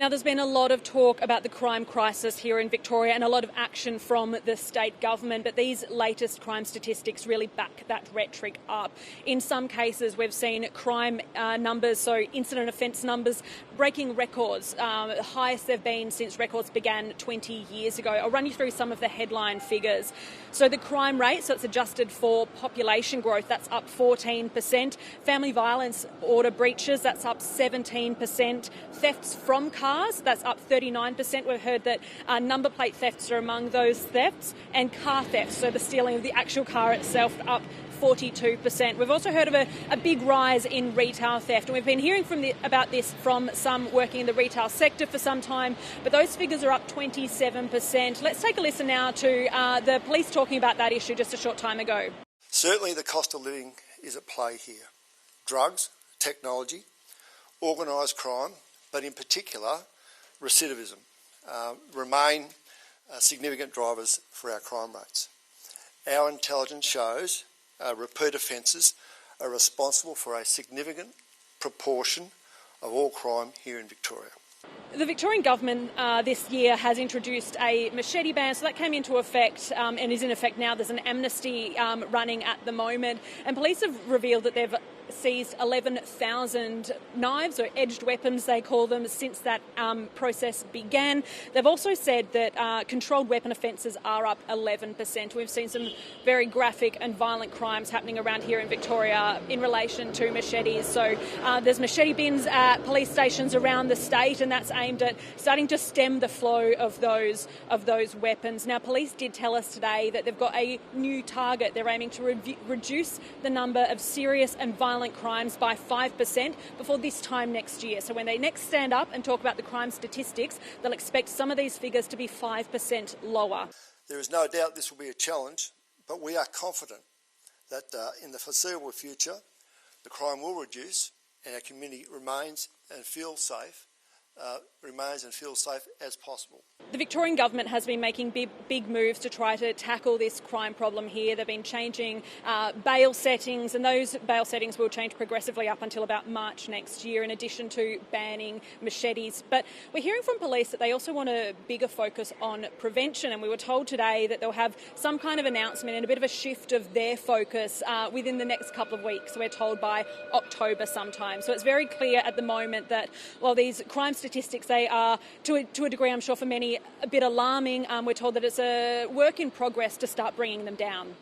Now, there's been a lot of talk about the crime crisis here in Victoria and a lot of action from the state government, but these latest crime statistics really back that rhetoric up. In some cases, we've seen crime numbers, so incident offence numbers, breaking records, the highest they've been since records began 20 years ago. I'll run you through some of the headline figures. So the crime rate, so it's adjusted for population growth, that's up 14%. Family violence order breaches, that's up 17%. Thefts from cars, that's up 39%. We've heard that number plate thefts are among those thefts, and car thefts, so the stealing of the actual car itself, up 42%. We've also heard of a big rise in retail theft, and we've been hearing about this from some working in the retail sector for some time, but those figures are up 27%. Let's take a listen now to the police talking about that issue just a short time ago. Certainly the cost of living is at play here. Drugs, technology, organised crime, but in particular recidivism, remain significant drivers for our crime rates. Our intelligence shows repeat offences are responsible for a significant proportion of all crime here in Victoria. The Victorian government this year has introduced a machete ban, so that came into effect and is in effect now. There's an amnesty running at the moment, and police have revealed that they've seized 11,000 knives, or edged weapons they call them, since that process began. They've also said that controlled weapon offences are up 11%. We've seen some very graphic and violent crimes happening around here in Victoria in relation to machetes. So there's machete bins at police stations around the state, and that's aimed at starting to stem the flow of those weapons. Now, police did tell us today that they've got a new target. They're aiming to reduce the number of serious and violent crimes by 5% before this time next year. So when they next stand up and talk about the crime statistics, they'll expect some of these figures to be 5% lower. There is no doubt this will be a challenge, but we are confident that in the foreseeable future, the crime will reduce and our community remains and feels safe as possible. The Victorian government has been making big moves to try to tackle this crime problem here. They've been changing bail settings, and those bail settings will change progressively up until about March next year, in addition to banning machetes. But we're hearing from police that they also want a bigger focus on prevention, and we were told today that they'll have some kind of announcement and a bit of a shift of their focus within the next couple of weeks. So we're told by October sometime. So it's very clear at the moment that while these crime statistics, they are, to a degree, I'm sure for many, a bit alarming. We're told that it's a work in progress to start bringing them down.